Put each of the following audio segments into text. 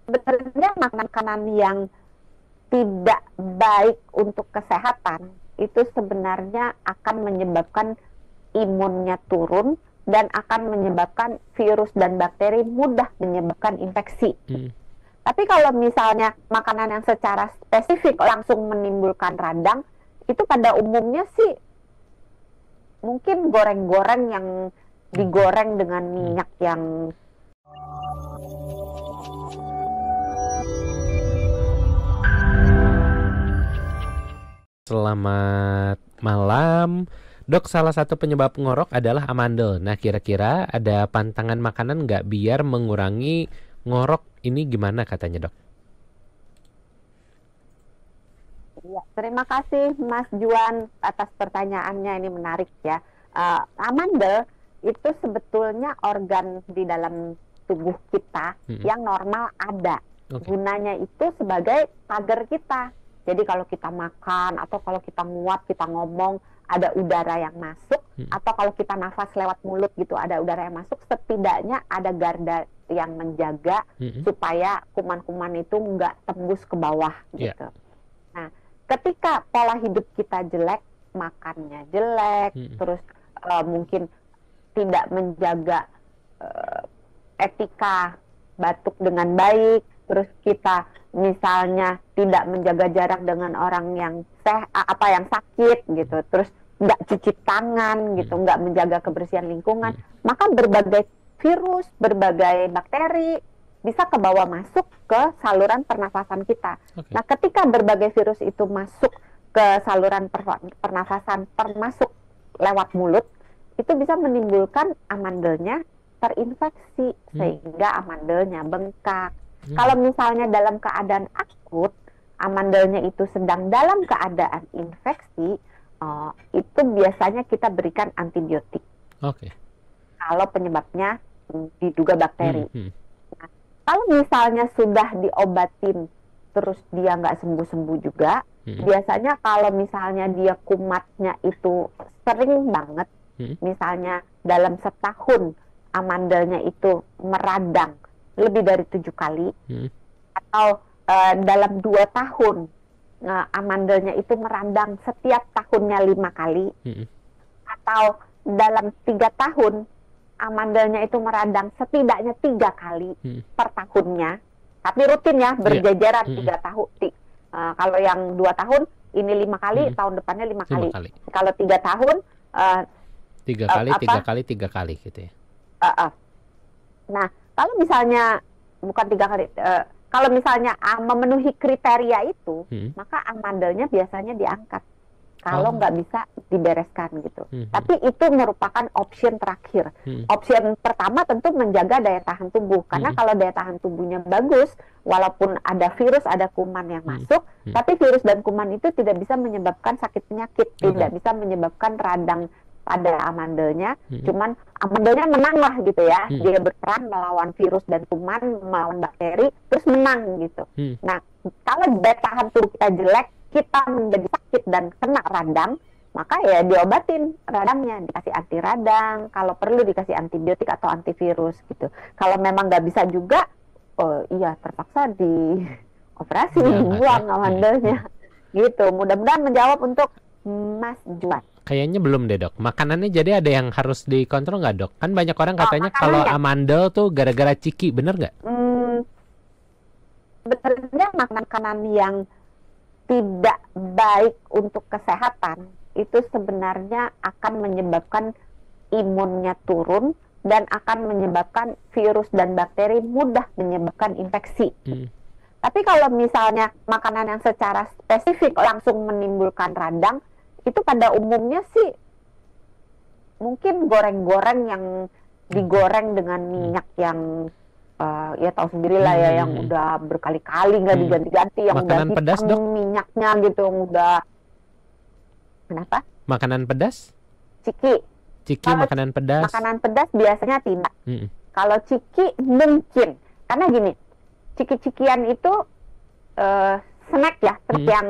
Sebenarnya makanan yang tidak baik untuk kesehatan itu sebenarnya akan menyebabkan imunnya turun dan akan menyebabkan virus dan bakteri mudah menyebabkan infeksi. Hmm. Tapi kalau misalnya makanan yang secara spesifik langsung menimbulkan radang, itu pada umumnya sih mungkin goreng-goreng yang digoreng dengan minyak yang Selamat malam, Dok. Salah satu penyebab ngorok adalah amandel. Nah, kira-kira ada pantangan makanan nggak biar mengurangi ngorok ini gimana katanya, Dok? ya, terima kasih Mas Juan atas pertanyaannya, ini menarik ya. Amandel itu sebetulnya organ di dalam tubuh kita Mm-mm. yang normal ada. Oke. Gunanya itu sebagai pagar kita. Jadi kalau kita makan atau kalau kita nguap, kita ngomong, ada udara yang masuk, Mm. atau kalau kita nafas lewat mulut gitu, ada udara yang masuk, setidaknya ada garda yang menjaga Mm-mm. supaya kuman-kuman itu nggak tembus ke bawah Iya. gitu. Nah, ketika pola hidup kita jelek, makannya jelek, Mm-mm. terus mungkin tidak menjaga eh, etika batuk dengan baik, terus kita misalnya tidak menjaga jarak dengan orang yang yang sakit gitu, terus nggak cuci tangan gitu, nggak menjaga kebersihan lingkungan, maka berbagai virus, berbagai bakteri bisa ke bawah masuk ke saluran pernafasan kita. Oke. Nah, ketika berbagai virus itu masuk ke saluran pernafasan, termasuk lewat mulut, itu bisa menimbulkan amandelnya terinfeksi sehingga amandelnya bengkak. Kalau misalnya dalam keadaan akut, amandelnya itu sedang dalam keadaan infeksi, itu biasanya kita berikan antibiotik. Oke. Kalau penyebabnya diduga bakteri. Hmm. Nah, kalau misalnya sudah diobatin terus dia nggak sembuh-sembuh juga, biasanya kalau misalnya dia kumatnya itu sering banget, misalnya dalam setahun amandelnya itu meradang lebih dari 7 kali, atau dalam 2 tahun amandelnya itu meradang setiap tahunnya 5 kali, atau dalam 3 tahun amandelnya itu meradang setidaknya 3 kali per tahunnya, tapi rutin ya, berjajaran 3 tahun. Kalau yang 2 tahun ini 5 kali, tahun depannya 5 kali. Kalau 3 tahun 3 kali, 3 kali, 3 kali gitu ya. Nah, kalau misalnya bukan 3 kali, kalau misalnya memenuhi kriteria itu, maka amandelnya biasanya diangkat. Kalau nggak bisa dibereskan gitu. Tapi itu merupakan option terakhir. Option pertama tentu menjaga daya tahan tubuh. Karena kalau daya tahan tubuhnya bagus, walaupun ada virus, ada kuman yang masuk, tapi virus dan kuman itu tidak bisa menyebabkan sakit penyakit, tidak bisa menyebabkan radang pada amandelnya. Cuman amandelnya menang lah gitu ya. Dia berperan melawan virus dan kuman, melawan bakteri, terus menang gitu. Nah, kalau daya tahan tubuh kita jelek, kita menjadi sakit dan kena radang, maka ya diobatin radangnya, dikasih anti radang, kalau perlu dikasih antibiotik atau antivirus gitu. Kalau memang nggak bisa juga, oh iya terpaksa di operasi, buang amandelnya gitu. Mudah-mudahan menjawab untuk Mas Juan. Kayaknya belum deh, Dok. Makanannya jadi ada yang harus dikontrol nggak, Dok? Kan banyak orang katanya kalau amandel tuh gara-gara ciki, bener nggak? Sebenarnya makanan yang tidak baik untuk kesehatan itu sebenarnya akan menyebabkan imunnya turun dan akan menyebabkan virus dan bakteri mudah menyebabkan infeksi. Tapi kalau misalnya makanan yang secara spesifik langsung menimbulkan radang, itu pada umumnya sih mungkin goreng-goreng yang digoreng dengan minyak yang ya tahu sendiri lah ya, yang udah berkali-kali nggak diganti-ganti, yang makanan udah pedas, Dok? Minyaknya gitu, yang udah kenapa? Makanan pedas? Ciki. Ciki makanan pedas? Makanan pedas biasanya tidak. Kalau ciki mungkin, karena gini, ciki-cikian itu snack ya, terus yang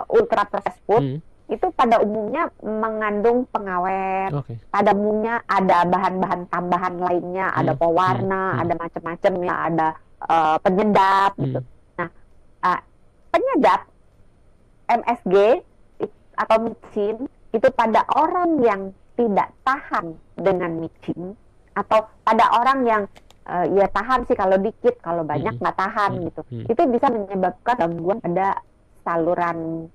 ultra processed food, itu pada umumnya mengandung pengawet, pada umumnya ada bahan-bahan tambahan lainnya, ada pewarna, ada macam-macam ya, ada penyedap gitu. Nah, penyedap MSG atau micin itu pada orang yang tidak tahan dengan micin, atau pada orang yang ya tahan sih kalau dikit, kalau banyak nggak tahan gitu. Itu bisa menyebabkan gangguan pada saluran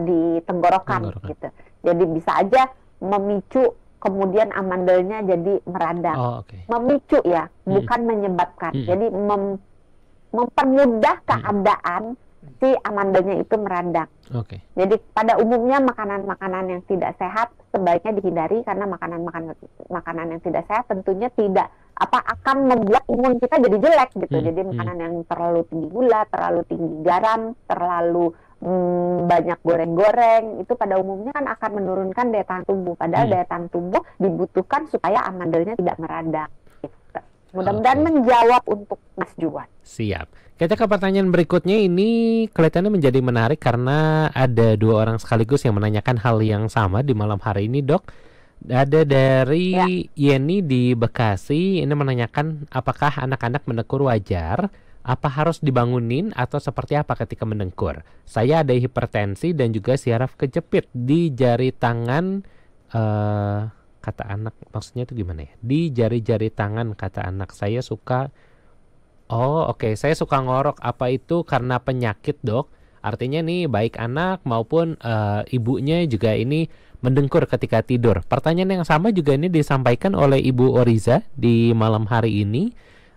di tenggorokan gitu. Jadi bisa aja memicu kemudian amandelnya jadi meradang. Memicu ya, bukan menyebabkan. Jadi mempermudah keadaan si amandelnya itu meradang. Jadi pada umumnya makanan-makanan yang tidak sehat sebaiknya dihindari, karena makanan yang tidak sehat tentunya tidak akan membuat imun kita jadi jelek gitu. Jadi makanan yang terlalu tinggi gula, terlalu tinggi garam, terlalu banyak goreng-goreng, itu pada umumnya kan akan menurunkan daya tahan tubuh. Padahal daya tahan tubuh dibutuhkan supaya amandelnya tidak meradang. Gitu. Mudah-mudahan menjawab untuk Mas Juwan. Siap. Kita ke pertanyaan berikutnya, ini kelihatannya menjadi menarik karena ada dua orang sekaligus yang menanyakan hal yang sama di malam hari ini, Dok. Ada dari Yeni di Bekasi, ini menanyakan apakah anak-anak mendengkur wajar? Apa harus dibangunin atau seperti apa ketika mendengkur? Saya ada hipertensi dan juga syaraf kejepit di jari tangan, kata anak, maksudnya itu gimana ya? Di jari-jari tangan, kata anak. Saya suka saya suka ngorok. Apa itu karena penyakit, Dok? Artinya nih baik anak maupun ibunya juga ini mendengkur ketika tidur. Pertanyaan yang sama juga ini disampaikan oleh Ibu Oriza di malam hari ini.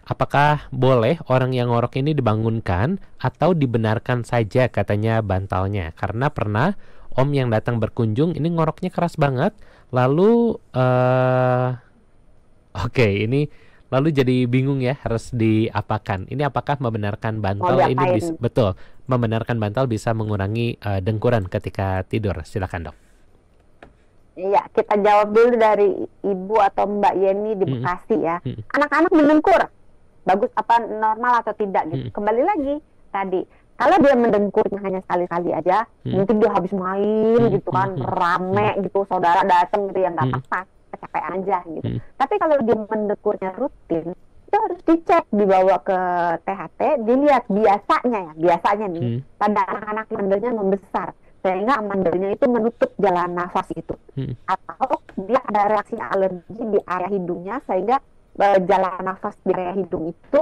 Apakah boleh orang yang ngorok ini dibangunkan atau dibenarkan saja katanya bantalnya? Karena pernah om yang datang berkunjung ini ngoroknya keras banget. Lalu ini lalu jadi bingung ya harus diapakan. Ini apakah membenarkan bantal ini betul membenarkan bantal bisa mengurangi dengkuran ketika tidur? Silakan, Dok. Iya, kita jawab dulu dari Ibu atau Mbak Yeni di Bekasi ya. Anak-anak mendengkur, bagus apa normal atau tidak gitu. Kembali lagi tadi, kalau dia mendengkurnya hanya sekali-kali aja, mungkin dia habis main gitu kan, rame gitu, saudara datang gitu, yang nggak apa-apa, kecapean aja gitu. Tapi kalau dia mendengkurnya rutin, itu harus dicek, dibawa ke THT, dilihat biasanya nih, pada anak-anak amandelnya membesar, sehingga amandelnya itu menutup jalan nafas itu, atau dia ada reaksi alergi di area hidungnya sehingga jalan nafas di area hidung itu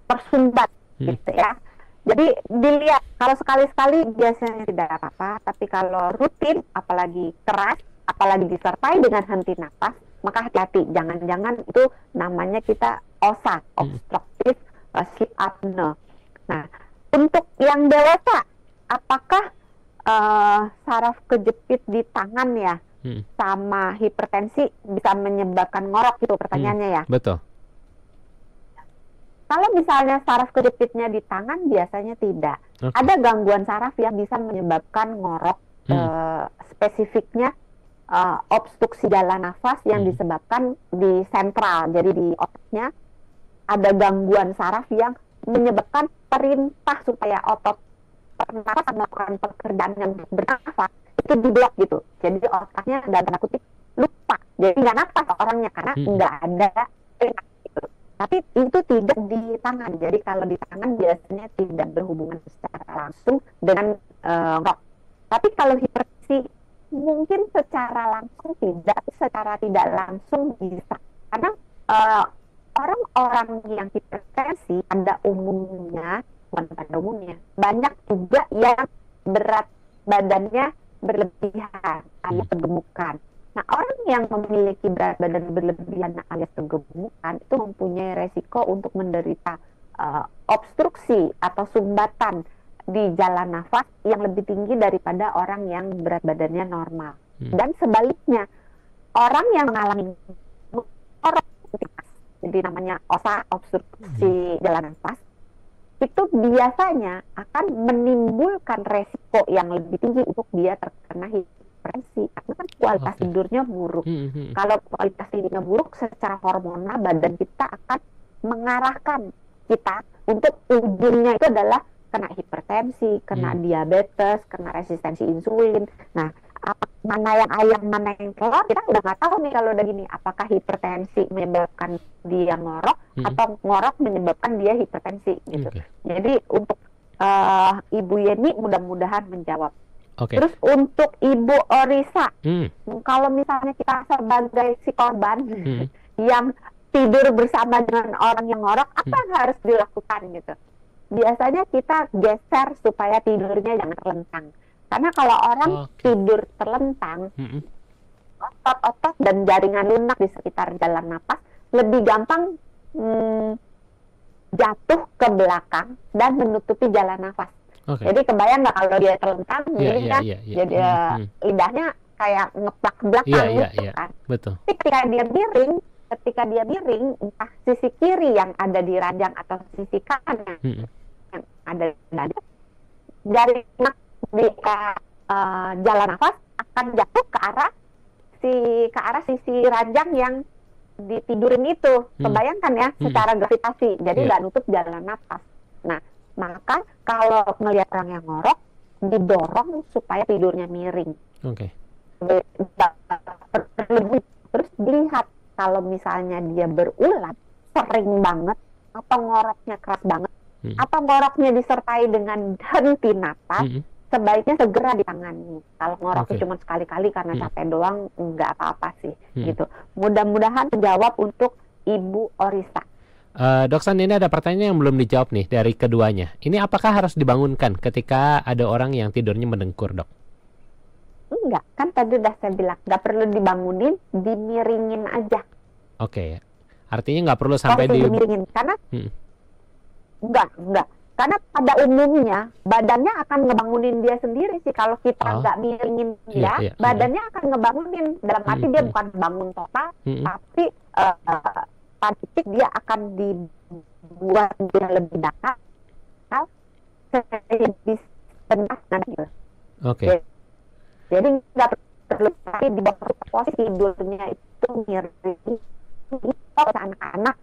tersumbat gitu ya. Jadi dilihat, kalau sekali-sekali biasanya tidak apa-apa, tapi kalau rutin, apalagi keras, apalagi disertai dengan henti nafas, maka hati-hati, jangan-jangan itu namanya kita OSA, obstructive sleep apnea. Nah, untuk yang dewasa, apakah saraf kejepit di tangan ya sama hipertensi bisa menyebabkan ngorok gitu pertanyaannya ya? Betul. Kalau misalnya saraf kejepitnya di tangan biasanya tidak. Ada gangguan saraf yang bisa menyebabkan ngorok, spesifiknya obstruksi jalan nafas yang disebabkan di sentral. Jadi di otaknya ada gangguan saraf yang menyebabkan perintah supaya otot bernafas melakukan pekerjaan yang bernafas itu diblok gitu. Jadi otaknya dalam tanda kutip lupa. Jadi nggak nafas orangnya karena nggak ada gitu. Tapi itu tidak di tangan. Jadi kalau di tangan biasanya tidak berhubungan secara langsung dengan ngorok. Tapi kalau hipertensi mungkin secara langsung tidak, secara tidak langsung bisa. Karena orang-orang yang hipertensi pada umumnya, banyak juga yang berat badannya berlebihan alias kegemukan. Nah, orang yang memiliki berat badan berlebihan alias kegemukan itu mempunyai resiko untuk menderita obstruksi atau sumbatan di jalan nafas yang lebih tinggi daripada orang yang berat badannya normal. Dan sebaliknya, orang yang mengalami jadi namanya OSA, obstruksi jalan nafas, itu biasanya akan menimbulkan resiko yang lebih tinggi untuk dia terkena hipertensi karena kan kualitas tidurnya buruk. Kalau kualitas tidurnya buruk, secara hormonal badan kita akan mengarahkan kita untuk ujungnya itu adalah kena hipertensi, kena diabetes, kena resistensi insulin. Nah, mana yang ayam, mana yang telur, kita udah nggak tahu nih kalau udah gini. Apakah hipertensi menyebabkan dia ngorok atau ngorok menyebabkan dia hipertensi gitu. Jadi untuk Ibu Yeni mudah-mudahan menjawab. Terus untuk Ibu Orisa, kalau misalnya kita sebagai si korban yang tidur bersama dengan orang yang ngorok, apa yang harus dilakukan gitu? Biasanya kita geser supaya tidurnya jangan terlentang. Karena kalau orang tidur terlentang, otot-otot dan jaringan lunak di sekitar jalan napas lebih gampang jatuh ke belakang dan menutupi jalan nafas. Jadi kebayang nggak kalau dia terlentang, jadi kan jadi lidahnya kayak ngeplak ke belakang gitu kan. Betul. Ketika dia miring, entah sisi kiri yang ada di ranjang atau sisi kanan yang ada di ranjang, jaringan di jalan nafas akan jatuh ke arah sisi ranjang yang ditidurin itu. Kebayangkan ya, secara gravitasi. Jadi nggak nutup jalan nafas. Nah, maka kalau ngelihat orang yang ngorok, didorong supaya tidurnya miring. Terus dilihat kalau misalnya dia berulang sering banget atau ngoroknya keras banget, atau ngoroknya disertai dengan henti napas, sebaiknya segera ditangani. Kalau ngoroknya cuma sekali-kali karena capek doang, nggak apa-apa sih, gitu. Mudah-mudahan menjawab untuk Ibu Orisa. Dok San, ini ada pertanyaan yang belum dijawab nih dari keduanya. Ini apakah harus dibangunkan ketika ada orang yang tidurnya mendengkur, Dok? Enggak, kan tadi udah saya bilang nggak perlu dibangunin, dimiringin aja. Artinya nggak perlu sampai dimiringin, karena enggak. Karena pada umumnya badannya akan ngebangunin dia sendiri sih. Kalau kita nggak miringin dia, badannya akan ngebangunin. Dalam arti dia bukan bangun total, tapi pada titik dia akan dibuat dia lebih dekat. Jadi nggak perlu, tapi di bawah posisi tidurnya itu miring. Kalau anak-anak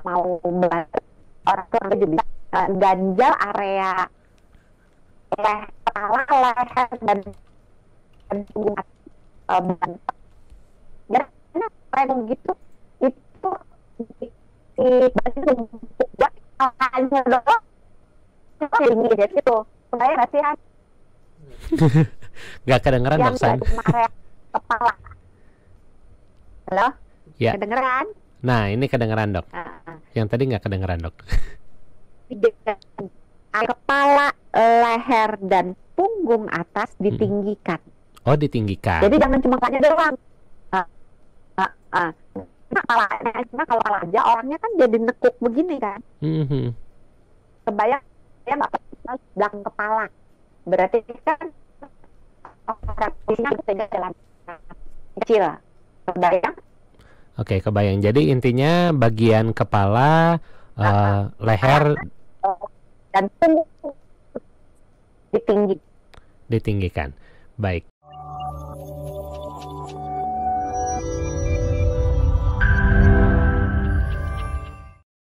mau belajar, orang tua juga bisa ganjal area kepala, leher dan punggung badan. Karena kayak begitu itu si badan buat hanya doang tinggi dari situ. Supaya nggak sih? Nggak kedengeran, Dok San. Area kepala. Halo? Ya. Kedengeran? Nah, ini kedengeran, Dok. Yang tadi nggak kedengeran, Dok. Kepala, leher, dan punggung atas ditinggikan. Ditinggikan. Jadi jangan cuma kepalanya doang. Nah, kalau kepala aja orangnya kan jadi nekuk begini kan. Kebayang ya nggak belakang kepala. Berarti kan orangnya bisa jalan kecil. Kebayang? Kebayang. Jadi intinya bagian kepala, leher dan punggung ditinggikan. Baik.